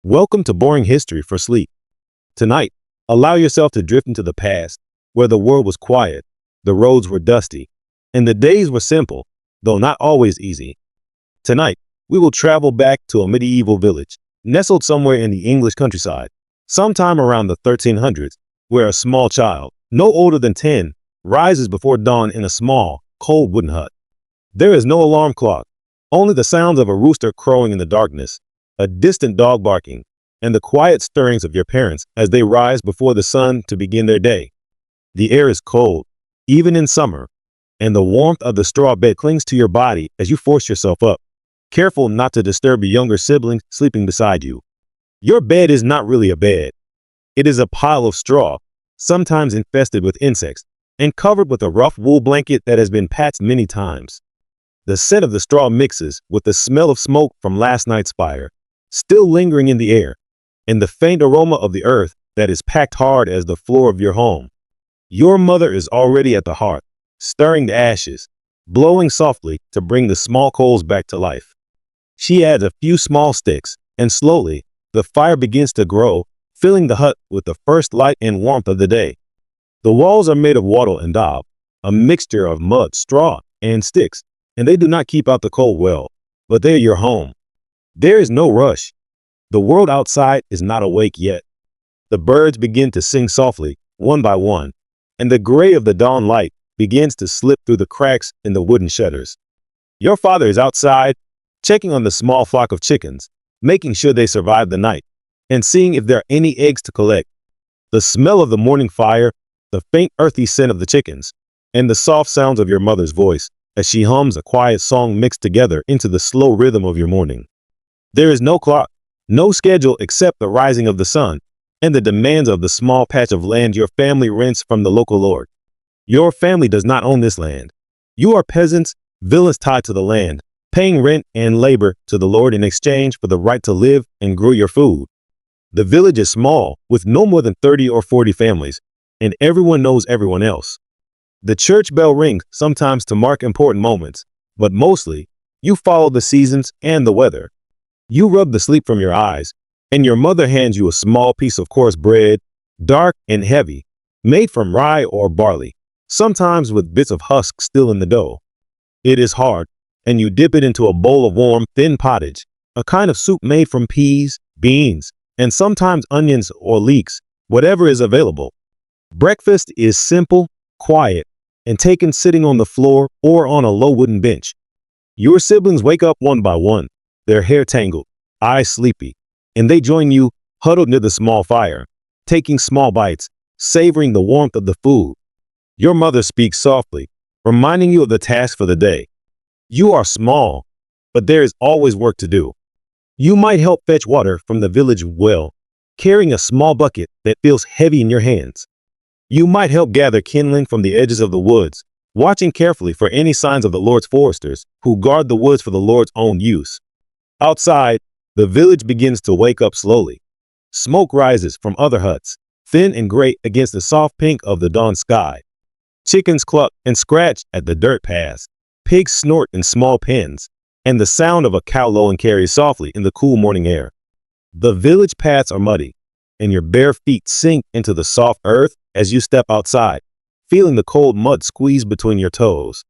Welcome to Boring History for Sleep. Tonight, allow yourself to drift into the past, where the world was quiet, the roads were dusty, and the days were simple, though not always easy. Tonight, we will travel back to a medieval village, nestled somewhere in the English countryside, sometime around the 1300s, where a small child, no older than 10, rises before dawn in a small, cold wooden hut. There is no alarm clock, only the sounds of a rooster crowing in the darkness, a distant dog barking, and the quiet stirrings of your parents as they rise before the sun to begin their day. The air is cold, even in summer, and the warmth of the straw bed clings to your body as you force yourself up, careful not to disturb your younger siblings sleeping beside you. Your bed is not really a bed. It is a pile of straw, sometimes infested with insects, and covered with a rough wool blanket that has been patched many times. The scent of the straw mixes with the smell of smoke from last night's fire, still lingering in the air, and the faint aroma of the earth that is packed hard as the floor of your home. Your mother is already at the hearth, stirring the ashes, blowing softly to bring the small coals back to life. She adds a few small sticks, and slowly, the fire begins to grow, filling the hut with the first light and warmth of the day. The walls are made of wattle and daub, a mixture of mud, straw, and sticks, and they do not keep out the cold well, but they are your home. There is no rush. The world outside is not awake yet. The birds begin to sing softly, one by one, and the gray of the dawn light begins to slip through the cracks in the wooden shutters. Your father is outside, checking on the small flock of chickens, making sure they survive the night, and seeing if there are any eggs to collect. The smell of the morning fire, the faint earthy scent of the chickens, and the soft sounds of your mother's voice as she hums a quiet song mixed together into the slow rhythm of your morning. There is no clock, no schedule except the rising of the sun and the demands of the small patch of land your family rents from the local lord. Your family does not own this land. You are peasants, villains tied to the land, paying rent and labor to the lord in exchange for the right to live and grow your food. The village is small, with no more than 30 or 40 families, and everyone knows everyone else. The church bell rings sometimes to mark important moments, but mostly, you follow the seasons and the weather. You rub the sleep from your eyes, and your mother hands you a small piece of coarse bread, dark and heavy, made from rye or barley, sometimes with bits of husk still in the dough. It is hard, and you dip it into a bowl of warm, thin pottage, a kind of soup made from peas, beans, and sometimes onions or leeks, whatever is available. Breakfast is simple, quiet, and taken sitting on the floor or on a low wooden bench. Your siblings wake up one by one, their hair tangled, eyes sleepy, and they join you huddled near the small fire, taking small bites, savoring the warmth of the food. Your mother speaks softly, reminding you of the task for the day. You are small, but there is always work to do. You might help fetch water from the village well, carrying a small bucket that feels heavy in your hands. You might help gather kindling from the edges of the woods, watching carefully for any signs of the Lord's foresters who guard the woods for the Lord's own use. Outside, the village begins to wake up slowly. Smoke rises from other huts, thin and gray against the soft pink of the dawn sky. Chickens cluck and scratch at the dirt paths. Pigs snort in small pens, and the sound of a cow lowing carries softly in the cool morning air. The village paths are muddy, and your bare feet sink into the soft earth as you step outside, feeling the cold mud squeeze between your toes.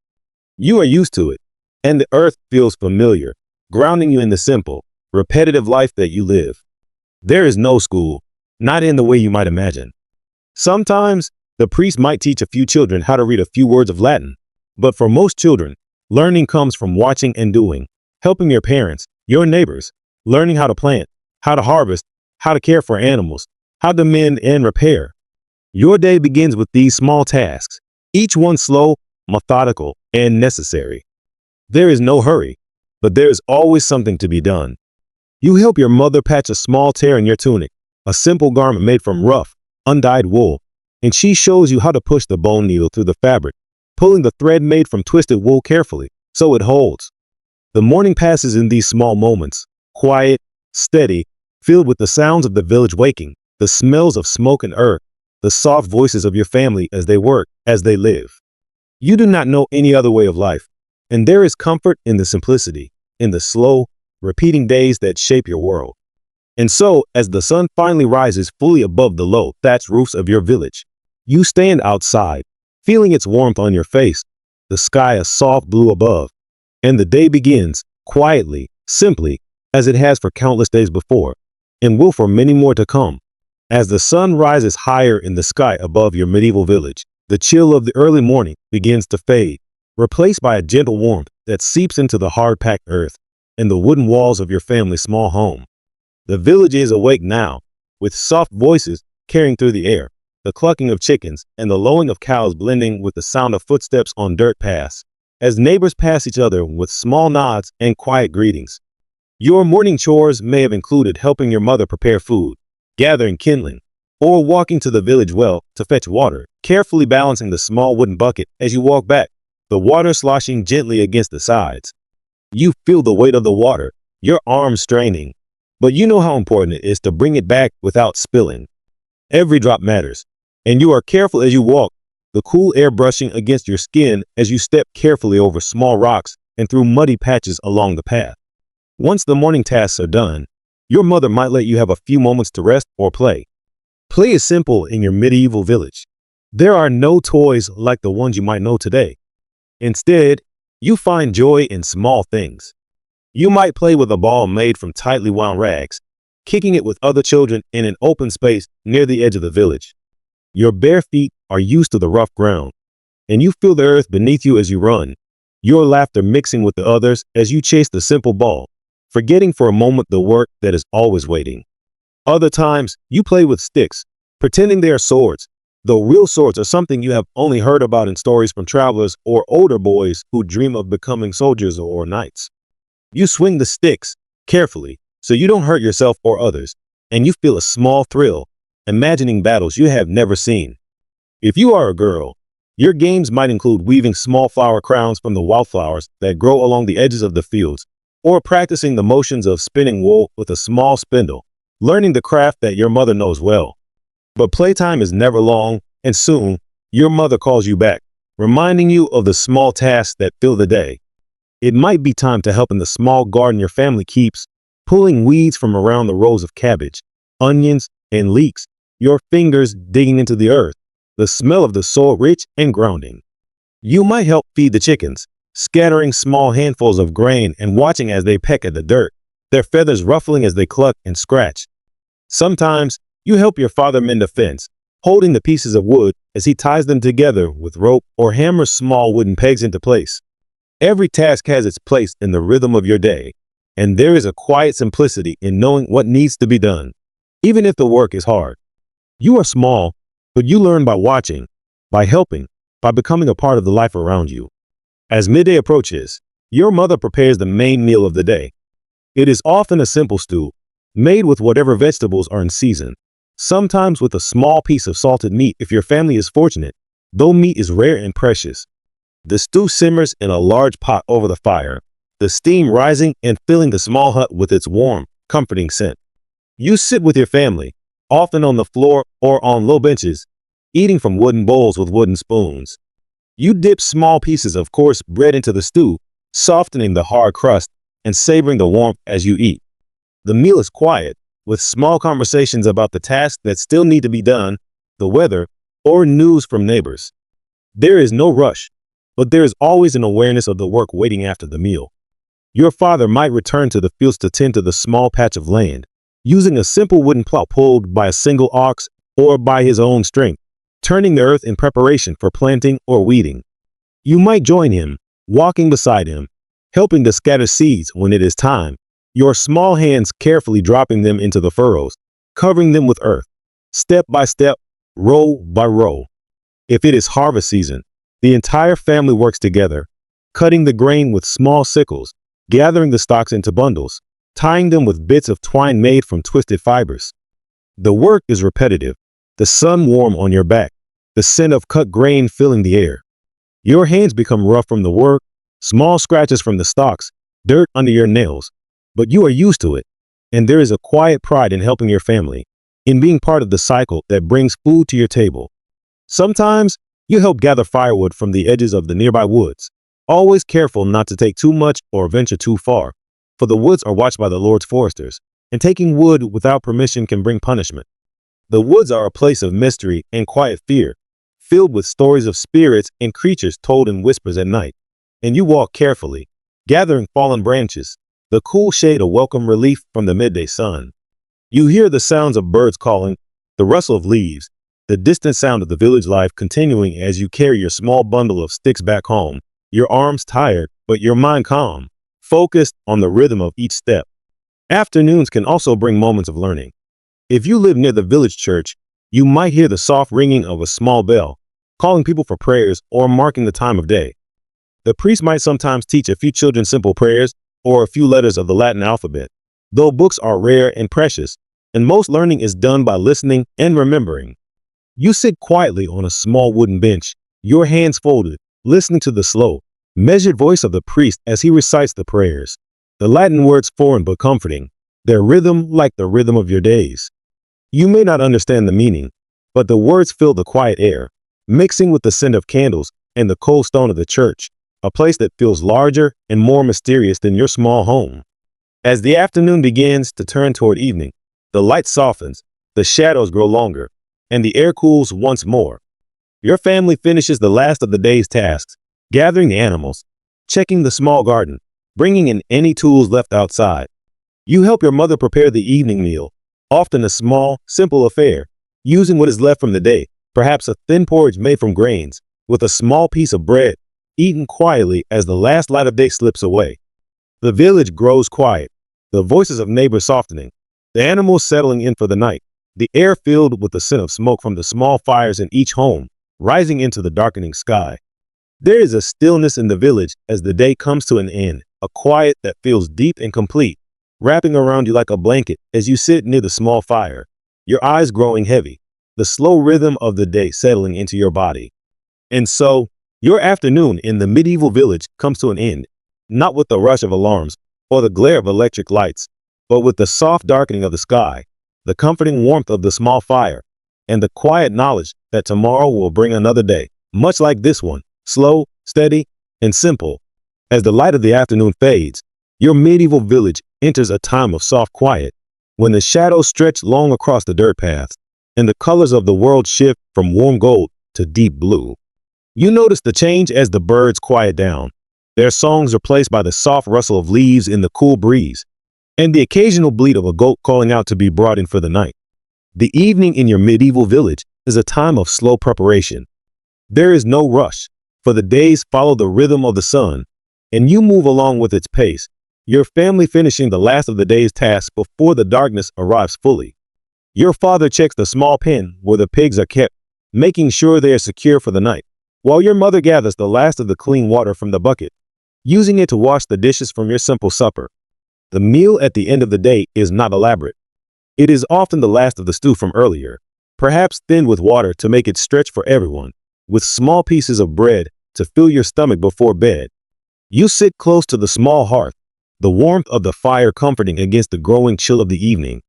You are used to it, and the earth feels familiar, grounding you in the simple, repetitive life that you live. There is no school, not in the way you might imagine. Sometimes, the priest might teach a few children how to read a few words of Latin, but for most children, learning comes from watching and doing, helping your parents, your neighbors, learning how to plant, how to harvest, how to care for animals, how to mend and repair. Your day begins with these small tasks, each one slow, methodical, and necessary. There is no hurry, but there is always something to be done. You help your mother patch a small tear in your tunic, a simple garment made from rough, undyed wool, and she shows you how to push the bone needle through the fabric, pulling the thread made from twisted wool carefully so it holds. The morning passes in these small moments, quiet, steady, filled with the sounds of the village waking, the smells of smoke and earth, the soft voices of your family as they work, as they live. You do not know any other way of life, and there is comfort in the simplicity, in the slow, repeating days that shape your world. And so, as the sun finally rises fully above the low thatched roofs of your village, you stand outside, feeling its warmth on your face, the sky a soft blue above, and the day begins quietly, simply, as it has for countless days before, and will for many more to come. As the sun rises higher in the sky above your medieval village, the chill of the early morning begins to fade, replaced by a gentle warmth that seeps into the hard-packed earth and the wooden walls of your family's small home. The village is awake now, with soft voices carrying through the air, the clucking of chickens and the lowing of cows blending with the sound of footsteps on dirt paths, as neighbors pass each other with small nods and quiet greetings. Your morning chores may have included helping your mother prepare food, gathering kindling, or walking to the village well to fetch water, carefully balancing the small wooden bucket as you walk back, the water sloshing gently against the sides. You feel the weight of the water, your arms straining, but you know how important it is to bring it back without spilling. Every drop matters, and you are careful as you walk, the cool air brushing against your skin as you step carefully over small rocks and through muddy patches along the path. Once the morning tasks are done, your mother might let you have a few moments to rest or play. Play is simple in your medieval village. There are no toys like the ones you might know today. Instead, you find joy in small things. You might play with a ball made from tightly wound rags, kicking it with other children in an open space near the edge of the village. Your bare feet are used to the rough ground, and you feel the earth beneath you as you run, your laughter mixing with the others as you chase the simple ball, forgetting for a moment the work that is always waiting. Other times, you play with sticks, pretending they are swords, though real swords are something you have only heard about in stories from travelers or older boys who dream of becoming soldiers or knights. You swing the sticks carefully so you don't hurt yourself or others, and you feel a small thrill, imagining battles you have never seen. If you are a girl, your games might include weaving small flower crowns from the wildflowers that grow along the edges of the fields, or practicing the motions of spinning wool with a small spindle, learning the craft that your mother knows well. But playtime is never long, and soon, your mother calls you back, reminding you of the small tasks that fill the day. It might be time to help in the small garden your family keeps, pulling weeds from around the rows of cabbage, onions, and leeks, your fingers digging into the earth, the smell of the soil rich and grounding. You might help feed the chickens, scattering small handfuls of grain and watching as they peck at the dirt, their feathers ruffling as they cluck and scratch. Sometimes, you help your father mend a fence, holding the pieces of wood as he ties them together with rope or hammers small wooden pegs into place. Every task has its place in the rhythm of your day, and there is a quiet simplicity in knowing what needs to be done, even if the work is hard. You are small, but you learn by watching, by helping, by becoming a part of the life around you. As midday approaches, your mother prepares the main meal of the day. It is often a simple stew, made with whatever vegetables are in season, sometimes with a small piece of salted meat if your family is fortunate, though meat is rare and precious. The stew simmers in a large pot over the fire, the steam rising and filling the small hut with its warm, comforting scent. You sit with your family, often on the floor or on low benches, eating from wooden bowls with wooden spoons. You dip small pieces of coarse bread into the stew, softening the hard crust and savoring the warmth as you eat. The meal is quiet, with small conversations about the tasks that still need to be done, the weather, or news from neighbors. There is no rush, but there is always an awareness of the work waiting after the meal. Your father might return to the fields to tend to the small patch of land, using a simple wooden plow pulled by a single ox or by his own strength, turning the earth in preparation for planting or weeding. You might join him, walking beside him, helping to scatter seeds when it is time, your small hands carefully dropping them into the furrows, covering them with earth, step by step, row by row. If it is harvest season, the entire family works together, cutting the grain with small sickles, gathering the stalks into bundles, tying them with bits of twine made from twisted fibers. The work is repetitive, the sun warm on your back, the scent of cut grain filling the air. Your hands become rough from the work, small scratches from the stalks, dirt under your nails, but you are used to it, and there is a quiet pride in helping your family, in being part of the cycle that brings food to your table. Sometimes, you help gather firewood from the edges of the nearby woods, always careful not to take too much or venture too far, for the woods are watched by the Lord's foresters, and taking wood without permission can bring punishment. The woods are a place of mystery and quiet fear, filled with stories of spirits and creatures told in whispers at night. And you walk carefully, gathering fallen branches, the cool shade a welcome relief from the midday sun. You hear the sounds of birds calling, the rustle of leaves, the distant sound of the village life continuing as you carry your small bundle of sticks back home, your arms tired, but your mind calm, focused on the rhythm of each step. Afternoons can also bring moments of learning. If you live near the village church, you might hear the soft ringing of a small bell, calling people for prayers or marking the time of day. The priest might sometimes teach a few children simple prayers or a few letters of the Latin alphabet, though books are rare and precious, and most learning is done by listening and remembering. You sit quietly on a small wooden bench, your hands folded, listening to the slow, measured voice of the priest as he recites the prayers. The Latin words foreign but comforting, their rhythm like the rhythm of your days. You may not understand the meaning, but the words fill the quiet air, mixing with the scent of candles and the cold stone of the church, a place that feels larger and more mysterious than your small home. As the afternoon begins to turn toward evening, the light softens, the shadows grow longer, and the air cools once more. Your family finishes the last of the day's tasks, gathering the animals, checking the small garden, bringing in any tools left outside. You help your mother prepare the evening meal, often a small, simple affair, using what is left from the day, perhaps a thin porridge made from grains, with a small piece of bread, eaten quietly as the last light of day slips away. The village grows quiet, the voices of neighbors softening, the animals settling in for the night, the air filled with the scent of smoke from the small fires in each home, rising into the darkening sky. There is a stillness in the village as the day comes to an end, a quiet that feels deep and complete, wrapping around you like a blanket as you sit near the small fire, your eyes growing heavy, the slow rhythm of the day settling into your body. And so, your afternoon in the medieval village comes to an end, not with the rush of alarms or the glare of electric lights, but with the soft darkening of the sky, the comforting warmth of the small fire, and the quiet knowledge that tomorrow will bring another day, much like this one, slow, steady, and simple. As the light of the afternoon fades, your medieval village enters a time of soft quiet, when the shadows stretch long across the dirt paths, and the colors of the world shift from warm gold to deep blue. You notice the change as the birds quiet down, their songs replaced by the soft rustle of leaves in the cool breeze, and the occasional bleat of a goat calling out to be brought in for the night. The evening in your medieval village is a time of slow preparation. There is no rush, for the days follow the rhythm of the sun, and you move along with its pace, your family finishing the last of the day's tasks before the darkness arrives fully. Your father checks the small pen where the pigs are kept, making sure they are secure for the night, while your mother gathers the last of the clean water from the bucket, using it to wash the dishes from your simple supper. The meal at the end of the day is not elaborate. It is often the last of the stew from earlier, perhaps thinned with water to make it stretch for everyone, with small pieces of bread to fill your stomach before bed. You sit close to the small hearth, the warmth of the fire comforting against the growing chill of the evening.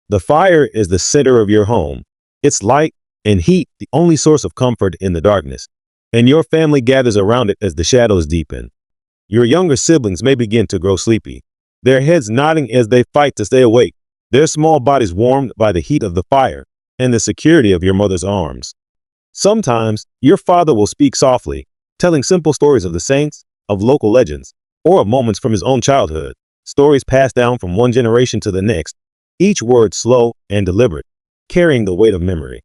The fire is the center of your home, its light and heat the only source of comfort in the darkness, and your family gathers around it as the shadows deepen. Your younger siblings may begin to grow sleepy, their heads nodding as they fight to stay awake, their small bodies warmed by the heat of the fire and the security of your mother's arms. Sometimes, your father will speak softly, telling simple stories of the saints, of local legends, or of moments from his own childhood, stories passed down from one generation to the next, each word slow and deliberate, carrying the weight of memory.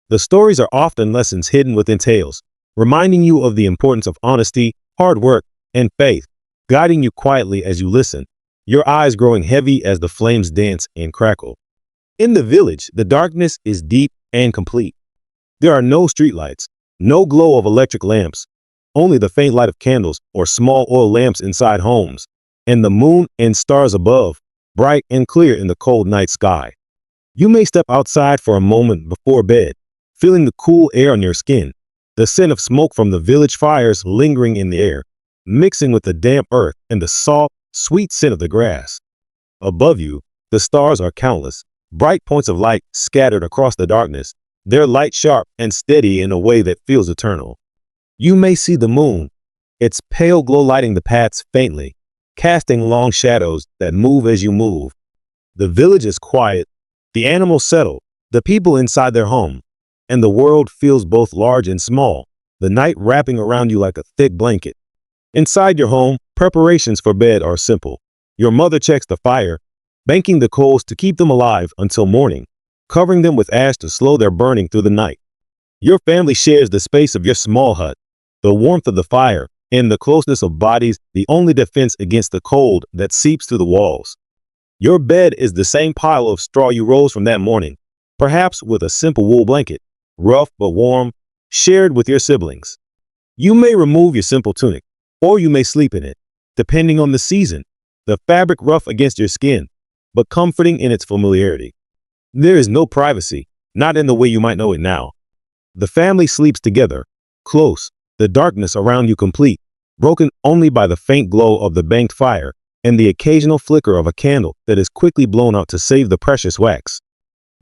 The stories are often lessons hidden within tales, reminding you of the importance of honesty, hard work, and faith, guiding you quietly as you listen, your eyes growing heavy as the flames dance and crackle. In the village, the darkness is deep and complete. There are no streetlights, no glow of electric lamps, only the faint light of candles or small oil lamps inside homes, and the moon and stars above, bright and clear in the cold night sky. You may step outside for a moment before bed, feeling the cool air on your skin, the scent of smoke from the village fires lingering in the air, mixing with the damp earth and the soft, sweet scent of the grass. Above you, the stars are countless, bright points of light scattered across the darkness, their light sharp and steady in a way that feels eternal. You may see the moon, its pale glow lighting the paths faintly, casting long shadows that move as you move. The village is quiet, the animals settle, the people inside their home, and the world feels both large and small, the night wrapping around you like a thick blanket. Inside your home, preparations for bed are simple. Your mother checks the fire, banking the coals to keep them alive until morning, covering them with ash to slow their burning through the night. Your family shares the space of your small hut, the warmth of the fire, and the closeness of bodies, the only defense against the cold that seeps through the walls. Your bed is the same pile of straw you rose from that morning, perhaps with a simple wool blanket, rough but warm, shared with your siblings. You may remove your simple tunic, or you may sleep in it, depending on the season, the fabric rough against your skin, but comforting in its familiarity. There is no privacy, not in the way you might know it now. The family sleeps together, close, the darkness around you complete, broken only by the faint glow of the banked fire and the occasional flicker of a candle that is quickly blown out to save the precious wax.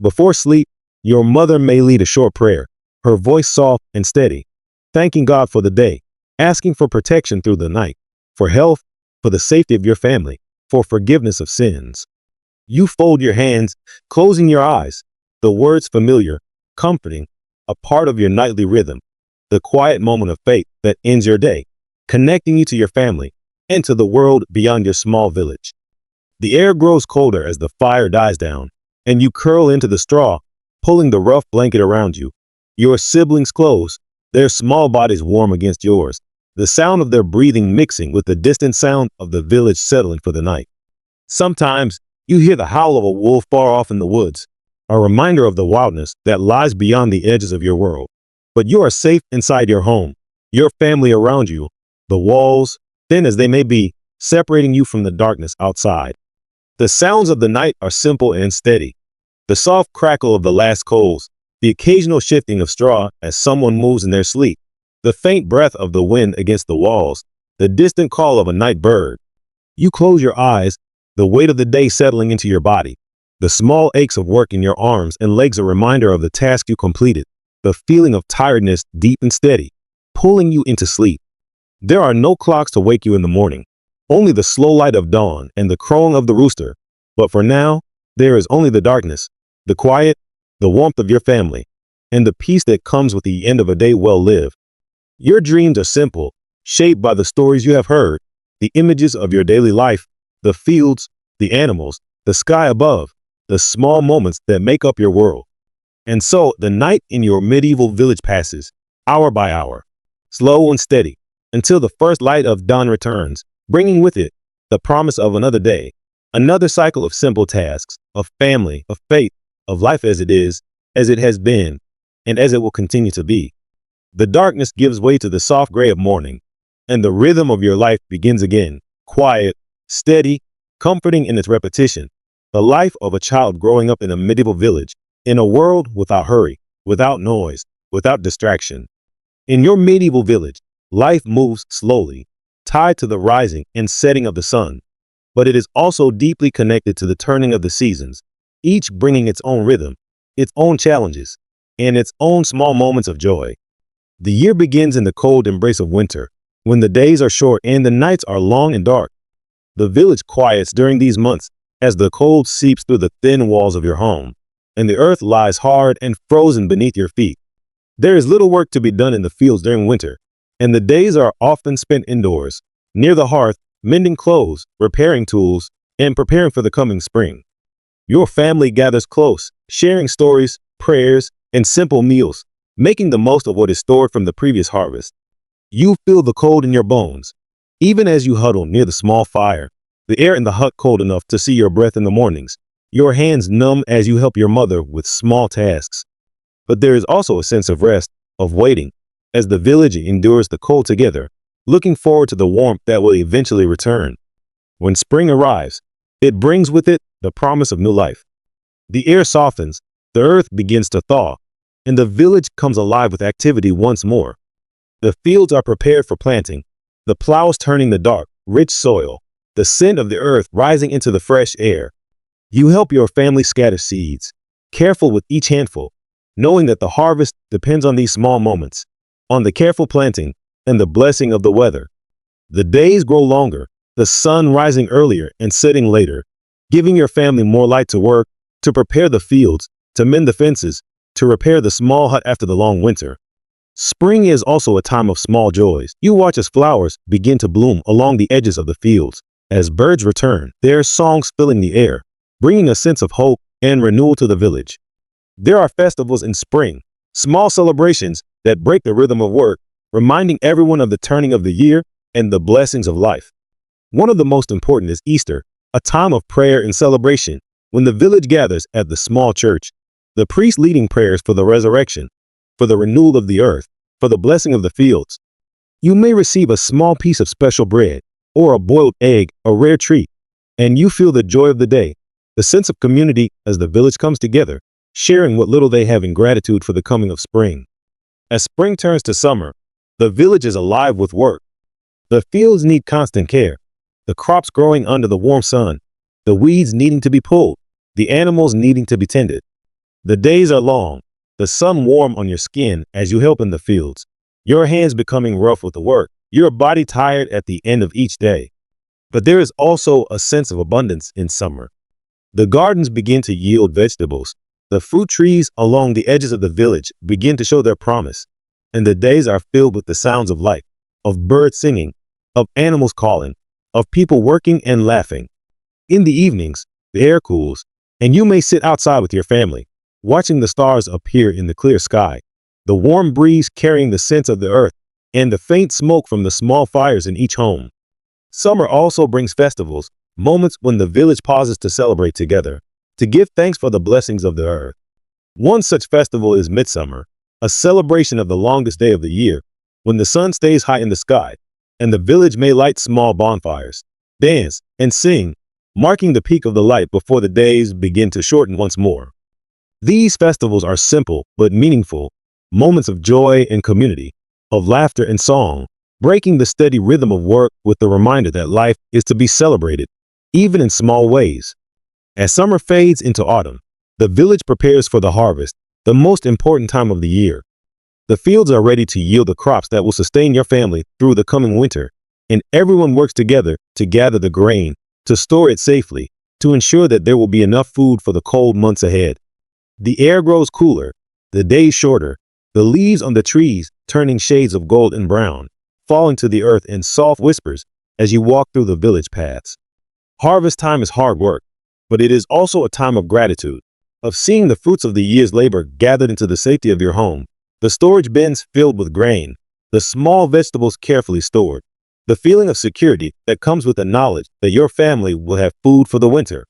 Before sleep, your mother may lead a short prayer, her voice soft and steady, thanking God for the day, asking for protection through the night, for health, for the safety of your family, for forgiveness of sins. You fold your hands, closing your eyes, the words familiar, comforting, a part of your nightly rhythm, the quiet moment of faith that ends your day, connecting you to your family and to the world beyond your small village. The air grows colder as the fire dies down, and you curl into the straw, pulling the rough blanket around you. Your siblings close, their small bodies warm against yours, the sound of their breathing mixing with the distant sound of the village settling for the night. Sometimes you hear the howl of a wolf far off in the woods, a reminder of the wildness that lies beyond the edges of your world. But you are safe inside your home, your family around you, the walls, thin as they may be, separating you from the darkness outside. The sounds of the night are simple and steady. The soft crackle of the last coals, the occasional shifting of straw as someone moves in their sleep, the faint breath of the wind against the walls, the distant call of a night bird. You close your eyes, the weight of the day settling into your body, the small aches of work in your arms and legs a reminder of the task you completed, the feeling of tiredness deep and steady, pulling you into sleep. There are no clocks to wake you in the morning, only the slow light of dawn and the crowing of the rooster. But for now, there is only the darkness, the quiet, the warmth of your family, and the peace that comes with the end of a day well lived. Your dreams are simple, shaped by the stories you have heard, the images of your daily life, the fields, the animals, the sky above, the small moments that make up your world. And so the night in your medieval village passes, hour by hour, slow and steady, until the first light of dawn returns, bringing with it the promise of another day, another cycle of simple tasks, of family, of faith, of life as it is, as it has been, and as it will continue to be. The darkness gives way to the soft gray of morning, and the rhythm of your life begins again, quiet, steady, comforting in its repetition, the life of a child growing up in a medieval village, in a world without hurry, without noise, without distraction. In your medieval village, life moves slowly, tied to the rising and setting of the sun, but it is also deeply connected to the turning of the seasons, each bringing its own rhythm, its own challenges, and its own small moments of joy. The year begins in the cold embrace of winter, when the days are short and the nights are long and dark. The village quiets during these months as the cold seeps through the thin walls of your home, and the earth lies hard and frozen beneath your feet. There is little work to be done in the fields during winter, and the days are often spent indoors, near the hearth, mending clothes, repairing tools, and preparing for the coming spring. Your family gathers close, sharing stories, prayers, and simple meals, making the most of what is stored from the previous harvest. You feel the cold in your bones, even as you huddle near the small fire, the air in the hut cold enough to see your breath in the mornings, your hands numb as you help your mother with small tasks. But there is also a sense of rest, of waiting, as the village endures the cold together, looking forward to the warmth that will eventually return. When spring arrives, it brings with it the promise of new life. The air softens, the earth begins to thaw, and the village comes alive with activity once more. The fields are prepared for planting, the plows turning the dark, rich soil, the scent of the earth rising into the fresh air. You help your family scatter seeds, careful with each handful, knowing that the harvest depends on these small moments, on the careful planting and the blessing of the weather. The days grow longer, the sun rising earlier and setting later, giving your family more light to work, to prepare the fields, to mend the fences, to repair the small hut after the long winter. Spring is also a time of small joys. You watch as flowers begin to bloom along the edges of the fields. As birds return, their songs filling the air, bringing a sense of hope and renewal to the village. There are festivals in spring, small celebrations that break the rhythm of work, reminding everyone of the turning of the year and the blessings of life. One of the most important is Easter, a time of prayer and celebration when the village gathers at the small church, the priest leading prayers for the resurrection, for the renewal of the earth, for the blessing of the fields. You may receive a small piece of special bread or a boiled egg, a rare treat, and you feel the joy of the day, the sense of community as the village comes together, sharing what little they have in gratitude for the coming of spring. As spring turns to summer, the village is alive with work. The fields need constant care, the crops growing under the warm sun, the weeds needing to be pulled, the animals needing to be tended. The days are long, the sun warm on your skin as you help in the fields, your hands becoming rough with the work, your body tired at the end of each day. But there is also a sense of abundance in summer. The gardens begin to yield vegetables. The fruit trees along the edges of the village begin to show their promise, and the days are filled with the sounds of life, of birds singing, of animals calling, of people working and laughing. In the evenings, the air cools, and you may sit outside with your family, watching the stars appear in the clear sky, the warm breeze carrying the scent of the earth, and the faint smoke from the small fires in each home. Summer also brings festivals, moments when the village pauses to celebrate together, to give thanks for the blessings of the earth. One such festival is Midsummer, a celebration of the longest day of the year, when the sun stays high in the sky, and the village may light small bonfires, dance, and sing, marking the peak of the light before the days begin to shorten once more. These festivals are simple but meaningful, moments of joy and community, of laughter and song, breaking the steady rhythm of work with the reminder that life is to be celebrated, even in small ways. As summer fades into autumn, the village prepares for the harvest, the most important time of the year. The fields are ready to yield the crops that will sustain your family through the coming winter, and everyone works together to gather the grain, to store it safely, to ensure that there will be enough food for the cold months ahead. The air grows cooler, the days shorter, the leaves on the trees turning shades of gold and brown, falling to the earth in soft whispers as you walk through the village paths. Harvest time is hard work, but it is also a time of gratitude, of seeing the fruits of the year's labor gathered into the safety of your home, the storage bins filled with grain, the small vegetables carefully stored, the feeling of security that comes with the knowledge that your family will have food for the winter.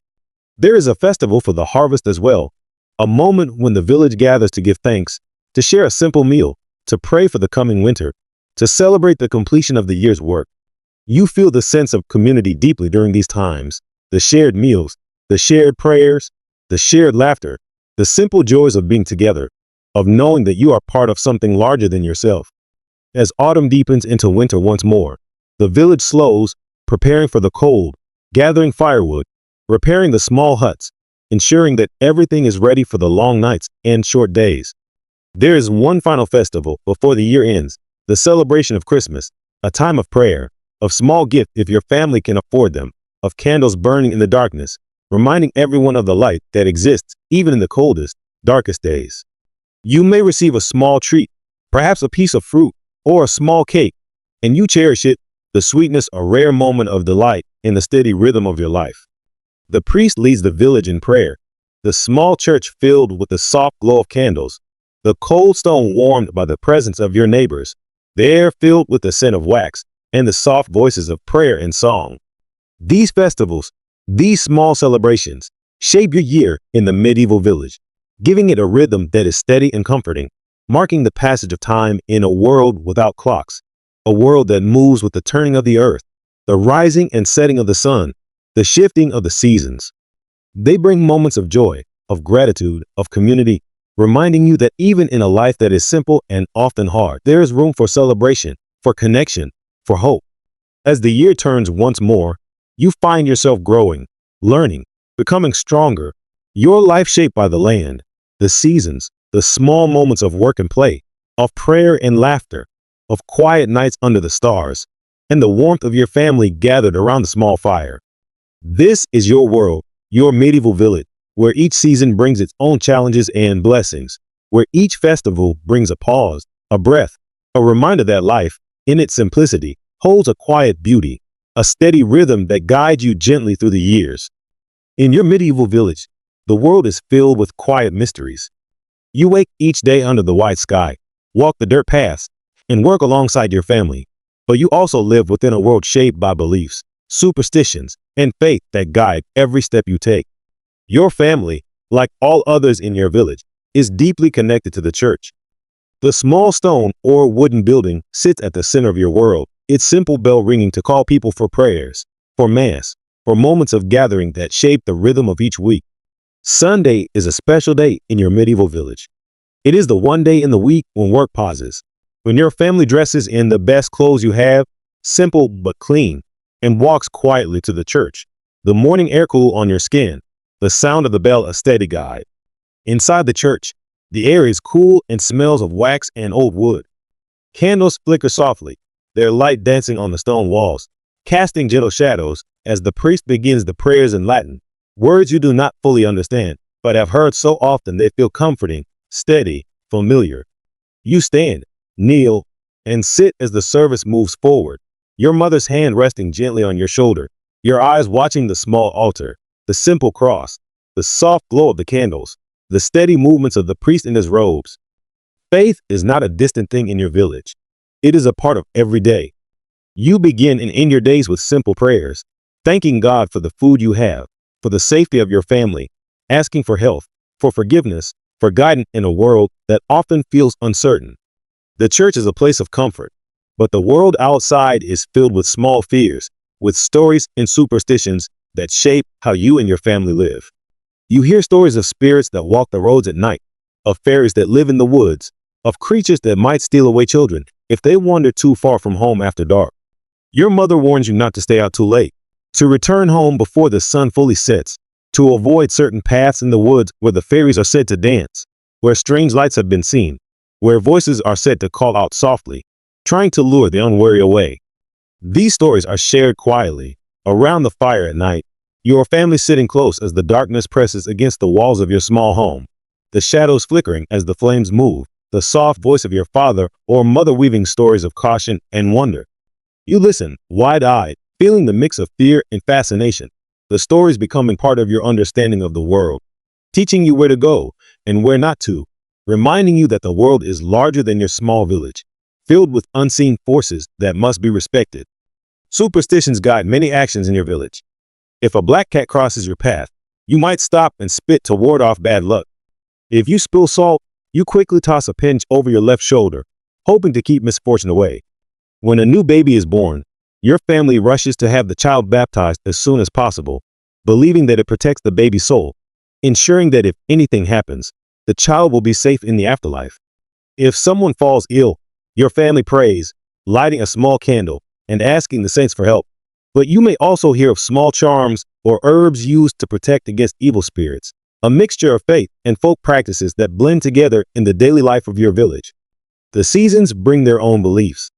There is a festival for the harvest as well, a moment when the village gathers to give thanks, to share a simple meal, to pray for the coming winter, to celebrate the completion of the year's work. You feel the sense of community deeply during these times, the shared meals, the shared prayers, the shared laughter, the simple joys of being together, of knowing that you are part of something larger than yourself. As autumn deepens into winter once more, the village slows, preparing for the cold, gathering firewood, repairing the small huts, ensuring that everything is ready for the long nights and short days. There is one final festival before the year ends, the celebration of Christmas, a time of prayer, of small gifts if your family can afford them, of candles burning in the darkness, reminding everyone of the light that exists even in the coldest, darkest days. You may receive a small treat, perhaps a piece of fruit or a small cake, and you cherish it, the sweetness, a rare moment of delight in the steady rhythm of your life. The priest leads the village in prayer, the small church filled with the soft glow of candles, the cold stone warmed by the presence of your neighbors, the air filled with the scent of wax, and the soft voices of prayer and song. These festivals, these small celebrations, shape your year in the medieval village, giving it a rhythm that is steady and comforting, marking the passage of time in a world without clocks, a world that moves with the turning of the earth, the rising and setting of the sun, the shifting of the seasons. They bring moments of joy, of gratitude, of community, reminding you that even in a life that is simple and often hard, there is room for celebration, for connection, for hope. As the year turns once more, you find yourself growing, learning, becoming stronger, your life shaped by the land, the seasons, the small moments of work and play, of prayer and laughter, of quiet nights under the stars, and the warmth of your family gathered around the small fire. This is your world, Your medieval village, where each season brings its own challenges and blessings, where each festival brings a pause, a breath, a reminder that life, in its simplicity, holds a quiet beauty, a steady rhythm that guides you gently through the years. In your medieval village, the world is filled with quiet mysteries. You wake each day under the white sky, walk the dirt paths, and work alongside your family. But you also live within a world shaped by beliefs, superstitions, and faith that guide every step you take. Your family, like all others in your village, is deeply connected to the church. The small stone or wooden building sits at the center of your world, its simple bell ringing to call people for prayers, for mass, for moments of gathering that shape the rhythm of each week. Sunday is a special day in your medieval village. It is the one day in the week when work pauses, when your family dresses in the best clothes you have, simple but clean, and walks quietly to the church, the morning air cool on your skin, the sound of the bell a steady guide. Inside the church, the air is cool and smells of wax and old wood. Candles flicker softly, their light dancing on the stone walls, casting gentle shadows as the priest begins the prayers in Latin, words you do not fully understand, but have heard so often they feel comforting, steady, familiar. You stand, kneel, and sit as the service moves forward, your mother's hand resting gently on your shoulder, your eyes watching the small altar, the simple cross, the soft glow of the candles, the steady movements of the priest in his robes. Faith is not a distant thing in your village. It is a part of every day. You begin and end your days with simple prayers, thanking God for the food you have, for the safety of your family, asking for health, for forgiveness, for guidance in a world that often feels uncertain. The church is a place of comfort, but the world outside is filled with small fears, with stories and superstitions that shape how you and your family live. You hear stories of spirits that walk the roads at night, of fairies that live in the woods, of creatures that might steal away children if they wander too far from home after dark. Your mother warns you not to stay out too late, to return home before the sun fully sets, to avoid certain paths in the woods where the fairies are said to dance, where strange lights have been seen, where voices are said to call out softly, trying to lure the unwary away. These stories are shared quietly, around the fire at night, your family sitting close as the darkness presses against the walls of your small home, the shadows flickering as the flames move, the soft voice of your father or mother weaving stories of caution and wonder. You listen, wide-eyed, feeling the mix of fear and fascination, the stories becoming part of your understanding of the world, teaching you where to go and where not to, reminding you that the world is larger than your small village, filled with unseen forces that must be respected. Superstitions guide many actions in your village. If a black cat crosses your path, you might stop and spit to ward off bad luck. If you spill salt, you quickly toss a pinch over your left shoulder, hoping to keep misfortune away. When a new baby is born, your family rushes to have the child baptized as soon as possible, believing that it protects the baby's soul, ensuring that if anything happens, the child will be safe in the afterlife. If someone falls ill, your family prays, lighting a small candle and asking the saints for help. But you may also hear of small charms or herbs used to protect against evil spirits, a mixture of faith and folk practices that blend together in the daily life of your village. The seasons bring their own beliefs.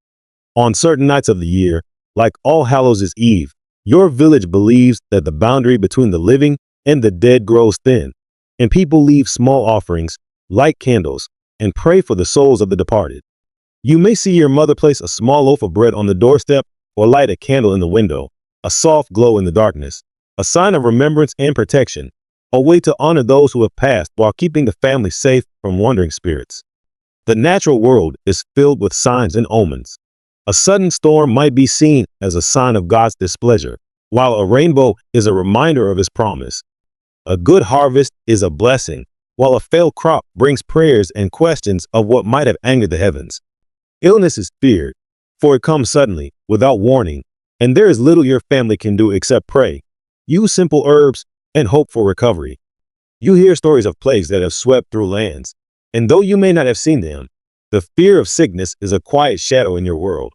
On certain nights of the year, like All Hallows' Eve, your village believes that the boundary between the living and the dead grows thin, and people leave small offerings, light candles, and pray for the souls of the departed. You may see your mother place a small loaf of bread on the doorstep or light a candle in the window, a soft glow in the darkness, a sign of remembrance and protection, a way to honor those who have passed while keeping the family safe from wandering spirits. The natural world is filled with signs and omens. A sudden storm might be seen as a sign of God's displeasure, while a rainbow is a reminder of his promise. A good harvest is a blessing, while a failed crop brings prayers and questions of what might have angered the heavens. Illness is feared, for it comes suddenly, without warning, and there is little your family can do except pray, use simple herbs, and hope for recovery. You hear stories of plagues that have swept through lands, and though you may not have seen them, the fear of sickness is a quiet shadow in your world.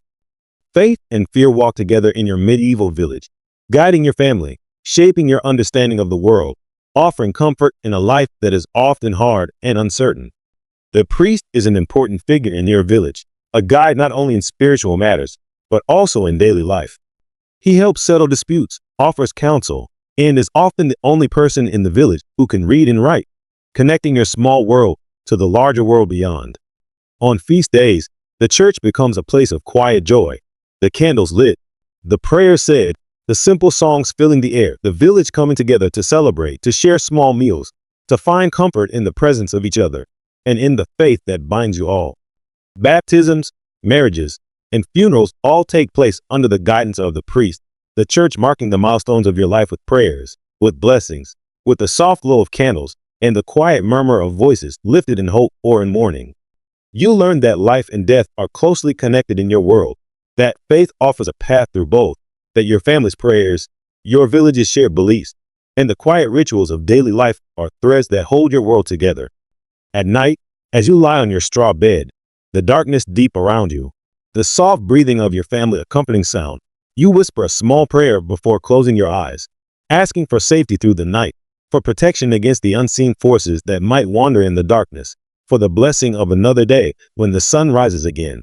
Faith and fear walk together in your medieval village, guiding your family, shaping your understanding of the world, offering comfort in a life that is often hard and uncertain. The priest is an important figure in your village, a guide not only in spiritual matters, but also in daily life. He helps settle disputes, offers counsel, and is often the only person in the village who can read and write, connecting your small world to the larger world beyond. On feast days, the church becomes a place of quiet joy, the candles lit, the prayers said, the simple songs filling the air, the village coming together to celebrate, to share small meals, to find comfort in the presence of each other, and in the faith that binds you all. Baptisms, marriages, and funerals all take place under the guidance of the priest, the church marking the milestones of your life with prayers, with blessings, with the soft glow of candles, and the quiet murmur of voices lifted in hope or in mourning. You learn that life and death are closely connected in your world, that faith offers a path through both, that your family's prayers, your village's shared beliefs, and the quiet rituals of daily life are threads that hold your world together. At night, as you lie on your straw bed, the darkness deep around you, the soft breathing of your family accompanying sound, you whisper a small prayer before closing your eyes, asking for safety through the night, for protection against the unseen forces that might wander in the darkness, for the blessing of another day when the sun rises again.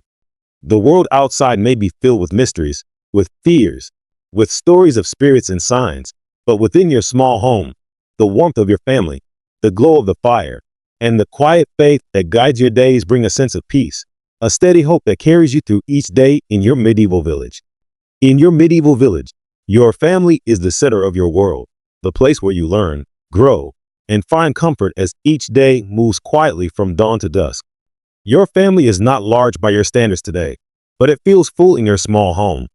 The world outside may be filled with mysteries, with fears, with stories of spirits and signs, but within your small home, the warmth of your family, the glow of the fire, and the quiet faith that guides your days bring a sense of peace, a steady hope that carries you through each day in your medieval village. In your medieval village, your family is the center of your world, the place where you learn, grow, and find comfort as each day moves quietly from dawn to dusk. Your family is not large by your standards today, but it feels full in your small home.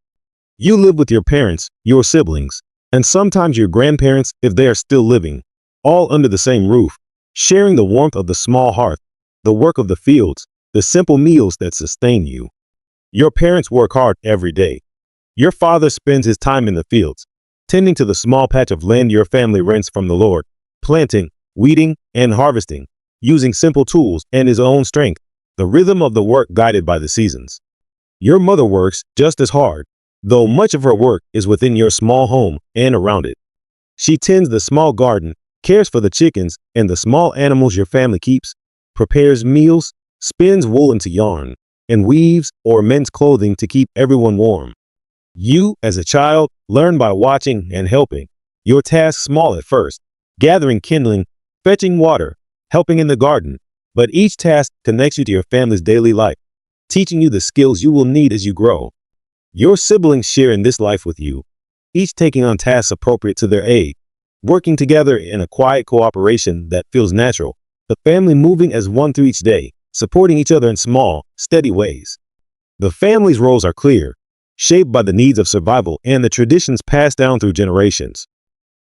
You live with your parents, your siblings, and sometimes your grandparents if they are still living, all under the same roof, sharing the warmth of the small hearth, the work of the fields, the simple meals that sustain you. Your parents work hard every day. Your father spends his time in the fields, tending to the small patch of land your family rents from the Lord, planting, weeding, and harvesting, using simple tools and his own strength, the rhythm of the work guided by the seasons. Your mother works just as hard, though much of her work is within your small home and around it. She tends the small garden, cares for the chickens and the small animals your family keeps, prepares meals, spins wool into yarn, and weaves or mends clothing to keep everyone warm. You, as a child, learn by watching and helping. Your tasks small at first, gathering kindling, fetching water, helping in the garden, but each task connects you to your family's daily life, teaching you the skills you will need as you grow. Your siblings share in this life with you, each taking on tasks appropriate to their age, working together in a quiet cooperation that feels natural, the family moving as one through each day, supporting each other in small, steady ways. The family's roles are clear, shaped by the needs of survival and the traditions passed down through generations.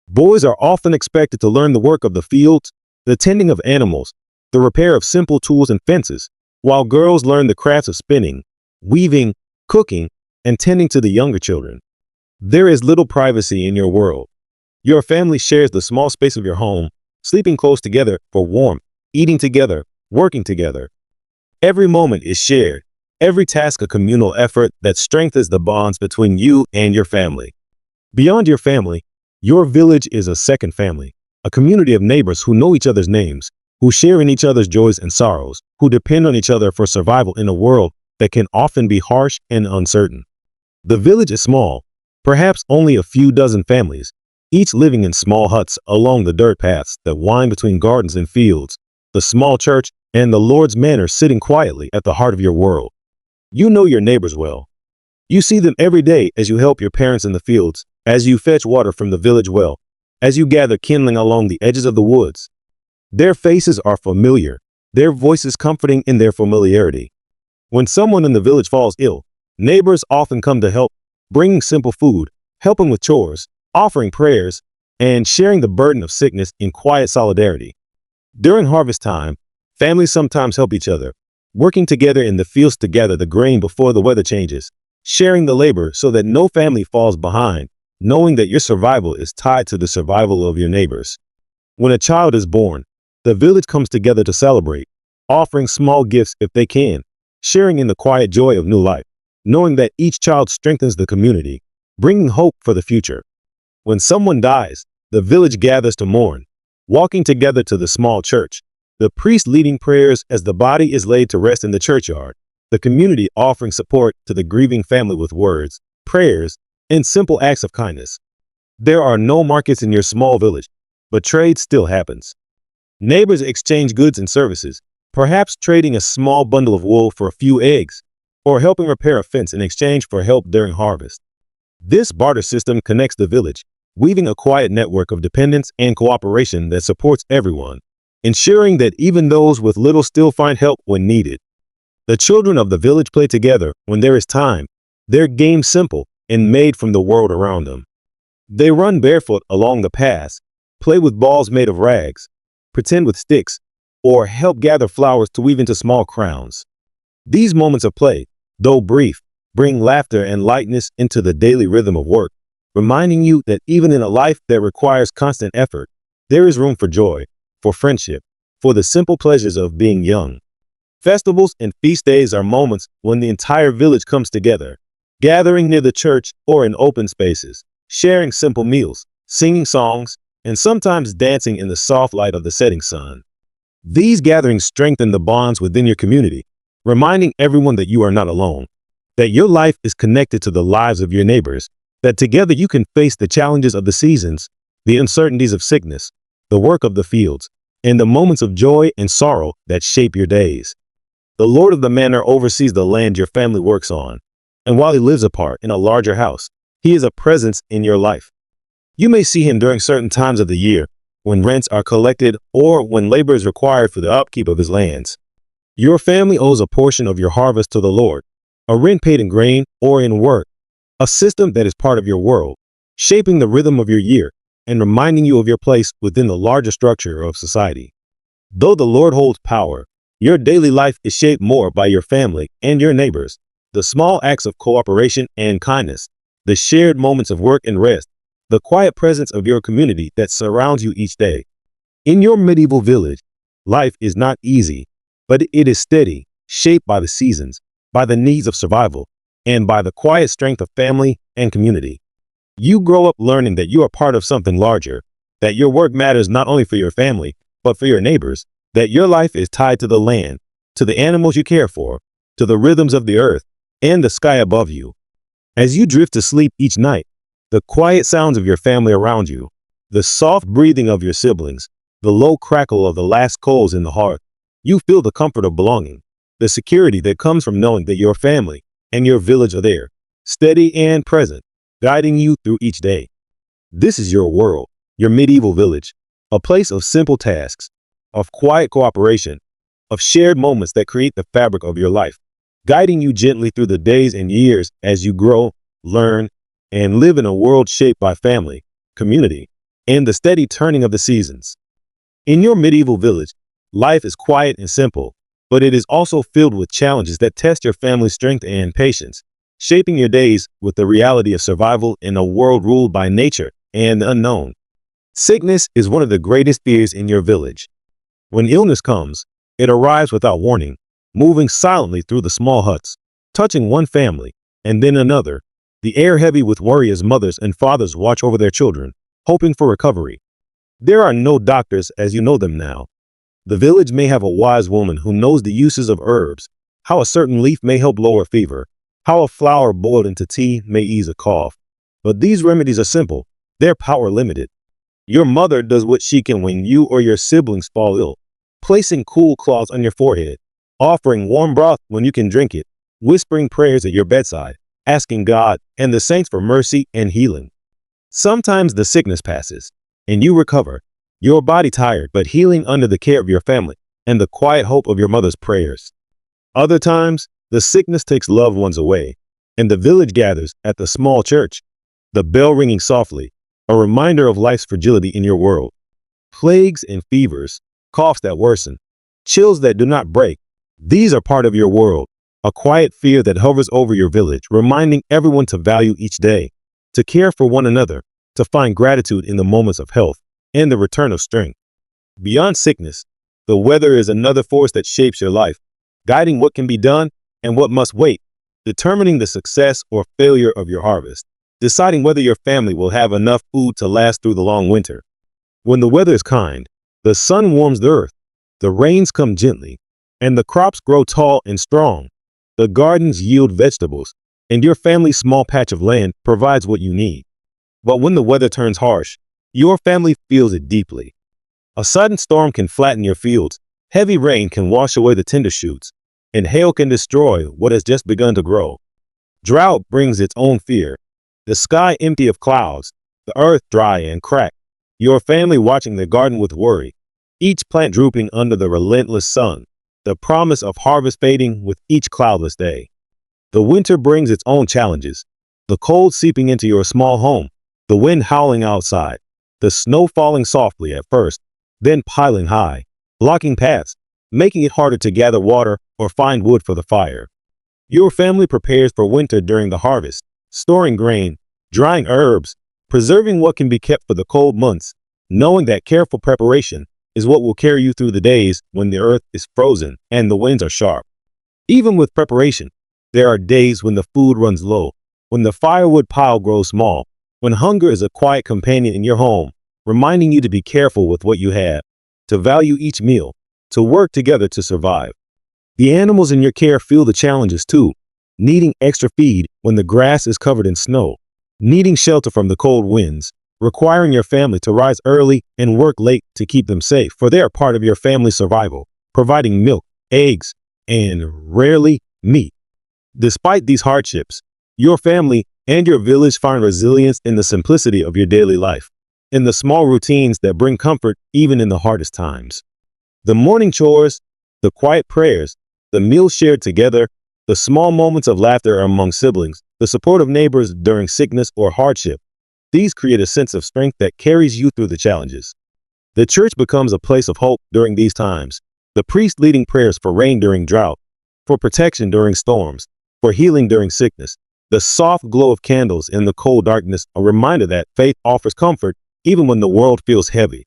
Boys are often expected to learn the work of the fields, the tending of animals, the repair of simple tools and fences, while girls learn the crafts of spinning, weaving, cooking, and tending to the younger children. There is little privacy in your world. Your family shares the small space of your home, sleeping close together for warmth, eating together, working together. Every moment is shared, every task a communal effort that strengthens the bonds between you and your family. Beyond your family, your village is a second family, a community of neighbors who know each other's names, who share in each other's joys and sorrows, who depend on each other for survival in a world that can often be harsh and uncertain. The village is small, perhaps only a few dozen families, each living in small huts along the dirt paths that wind between gardens and fields, the small church and the Lord's manor sitting quietly at the heart of your world. You know your neighbors well. You see them every day as you help your parents in the fields, as you fetch water from the village well, as you gather kindling along the edges of the woods. Their faces are familiar, their voices comforting in their familiarity. When someone in the village falls ill, neighbors often come to help, bringing simple food, helping with chores, offering prayers, and sharing the burden of sickness in quiet solidarity. During harvest time, families sometimes help each other, working together in the fields to gather the grain before the weather changes, sharing the labor so that no family falls behind, knowing that your survival is tied to the survival of your neighbors. When a child is born, the village comes together to celebrate, offering small gifts if they can, sharing in the quiet joy of new life, knowing that each child strengthens the community, bringing hope for the future. When someone dies, the village gathers to mourn, walking together to the small church, the priest leading prayers as the body is laid to rest in the churchyard, the community offering support to the grieving family with words, prayers, and simple acts of kindness. There are no markets in your small village, but trade still happens. Neighbors exchange goods and services, perhaps trading a small bundle of wool for a few eggs, or helping repair a fence in exchange for help during harvest. This barter system connects the village, weaving a quiet network of dependence and cooperation that supports everyone, ensuring that even those with little still find help when needed. The children of the village play together when there is time, their games simple and made from the world around them. They run barefoot along the paths, play with balls made of rags, pretend with sticks, or help gather flowers to weave into small crowns. These moments of play, though brief, bring laughter and lightness into the daily rhythm of work, reminding you that even in a life that requires constant effort, there is room for joy, for friendship, for the simple pleasures of being young. Festivals and feast days are moments when the entire village comes together, gathering near the church or in open spaces, sharing simple meals, singing songs, and sometimes dancing in the soft light of the setting sun. These gatherings strengthen the bonds within your community, reminding everyone that you are not alone, that your life is connected to the lives of your neighbors, that together you can face the challenges of the seasons, the uncertainties of sickness, the work of the fields, and the moments of joy and sorrow that shape your days. The Lord of the Manor oversees the land your family works on, and while he lives apart in a larger house, he is a presence in your life. You may see him during certain times of the year, when rents are collected or when labor is required for the upkeep of his lands. Your family owes a portion of your harvest to the Lord, a rent paid in grain or in work, a system that is part of your world, shaping the rhythm of your year and reminding you of your place within the larger structure of society. Though the Lord holds power, your daily life is shaped more by your family and your neighbors, the small acts of cooperation and kindness, the shared moments of work and rest, the quiet presence of your community that surrounds you each day. In your medieval village, life is not easy, but it is steady, shaped by the seasons, by the needs of survival, and by the quiet strength of family and community. You grow up learning that you are part of something larger, that your work matters not only for your family, but for your neighbors, that your life is tied to the land, to the animals you care for, to the rhythms of the earth, and the sky above you. As you drift to sleep each night, the quiet sounds of your family around you, the soft breathing of your siblings, the low crackle of the last coals in the hearth, you feel the comfort of belonging, the security that comes from knowing that your family and your village are there, steady and present, guiding you through each day. This is your world, your medieval village, a place of simple tasks, of quiet cooperation, of shared moments that create the fabric of your life, guiding you gently through the days and years as you grow, learn, and live in a world shaped by family, community, and the steady turning of the seasons. In your medieval village, life is quiet and simple, but it is also filled with challenges that test your family's strength and patience, shaping your days with the reality of survival in a world ruled by nature and the unknown. Sickness is one of the greatest fears in your village. When illness comes, it arrives without warning, moving silently through the small huts, touching one family and then another, the air heavy with worry as mothers and fathers watch over their children, hoping for recovery. There are no doctors as you know them now. The village may have a wise woman who knows the uses of herbs, how a certain leaf may help lower fever, how a flower boiled into tea may ease a cough. But these remedies are simple, their power limited. Your mother does what she can when you or your siblings fall ill, placing cool cloths on your forehead, offering warm broth when you can drink it, whispering prayers at your bedside, asking God and the saints for mercy and healing. Sometimes the sickness passes, and you recover, your body tired but healing under the care of your family and the quiet hope of your mother's prayers. Other times, the sickness takes loved ones away, and the village gathers at the small church, the bell ringing softly, a reminder of life's fragility in your world. Plagues and fevers, coughs that worsen, chills that do not break, these are part of your world, a quiet fear that hovers over your village, reminding everyone to value each day, to care for one another, to find gratitude in the moments of health and the return of strength. Beyond sickness, the weather is another force that shapes your life, guiding what can be done and what must wait, determining the success or failure of your harvest, deciding whether your family will have enough food to last through the long winter. When the weather is kind, the sun warms the earth, the rains come gently, and the crops grow tall and strong. The gardens yield vegetables, and your family's small patch of land provides what you need. But when the weather turns harsh, your family feels it deeply. A sudden storm can flatten your fields, heavy rain can wash away the tender shoots, and hail can destroy what has just begun to grow. Drought brings its own fear. The sky empty of clouds, the earth dry and cracked, your family watching the garden with worry, each plant drooping under the relentless sun, the promise of harvest fading with each cloudless day. The winter brings its own challenges, the cold seeping into your small home, the wind howling outside, the snow falling softly at first, then piling high, blocking paths, making it harder to gather water or find wood for the fire. Your family prepares for winter during the harvest, storing grain, drying herbs, preserving what can be kept for the cold months, knowing that careful preparation is what will carry you through the days when the earth is frozen and the winds are sharp. Even with preparation, there are days when the food runs low, when the firewood pile grows small, when hunger is a quiet companion in your home, reminding you to be careful with what you have, to value each meal, to work together to survive. The animals in your care feel the challenges too, needing extra feed when the grass is covered in snow, needing shelter from the cold winds, requiring your family to rise early and work late to keep them safe, for they are part of your family's survival, providing milk, eggs, and rarely meat. Despite these hardships, your family and your village find resilience in the simplicity of your daily life, in the small routines that bring comfort even in the hardest times. The morning chores, the quiet prayers, the meals shared together, the small moments of laughter among siblings, the support of neighbors during sickness or hardship, these create a sense of strength that carries you through the challenges. The church becomes a place of hope during these times, the priest leading prayers for rain during drought, for protection during storms, for healing during sickness. The soft glow of candles in the cold darkness, a reminder that faith offers comfort even when the world feels heavy.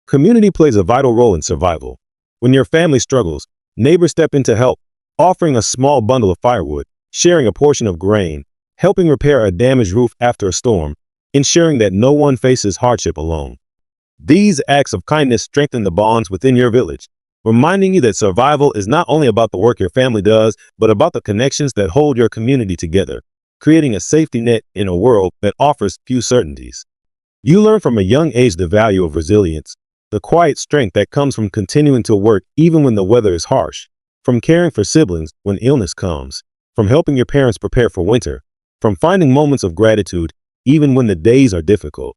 Community plays a vital role in survival. When your family struggles, neighbors step in to help, offering a small bundle of firewood, sharing a portion of grain, helping repair a damaged roof after a storm, ensuring that no one faces hardship alone. These acts of kindness strengthen the bonds within your village, reminding you that survival is not only about the work your family does, but about the connections that hold your community together, creating a safety net in a world that offers few certainties. You learn from a young age the value of resilience, the quiet strength that comes from continuing to work even when the weather is harsh, from caring for siblings when illness comes, from helping your parents prepare for winter, from finding moments of gratitude even when the days are difficult.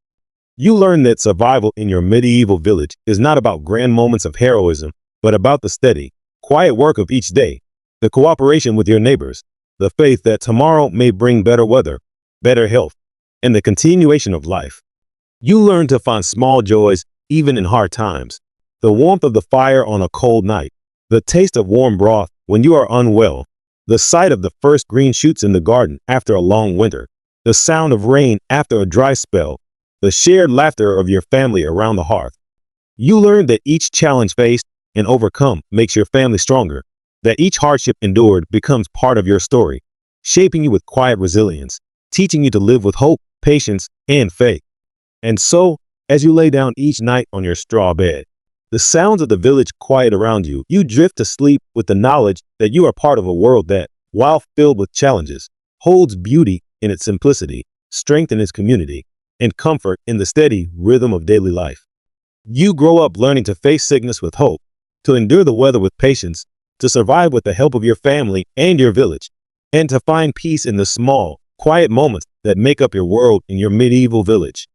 You learn that survival in your medieval village is not about grand moments of heroism, but about the steady, quiet work of each day, the cooperation with your neighbors, the faith that tomorrow may bring better weather, better health, and the continuation of life. You learn to find small joys even in hard times, the warmth of the fire on a cold night, the taste of warm broth when you are unwell, the sight of the first green shoots in the garden after a long winter, the sound of rain after a dry spell, the shared laughter of your family around the hearth. You learn that each challenge faced and overcome makes your family stronger, that each hardship endured becomes part of your story, shaping you with quiet resilience, teaching you to live with hope, patience, and faith. And so, as you lay down each night on your straw bed, the sounds of the village quiet around you, you drift to sleep with the knowledge that you are part of a world that, while filled with challenges, holds beauty in its simplicity, strength in its community, and comfort in the steady rhythm of daily life. You grow up learning to face sickness with hope, to endure the weather with patience, to survive with the help of your family and your village, and to find peace in the small, quiet moments that make up your world in your medieval village.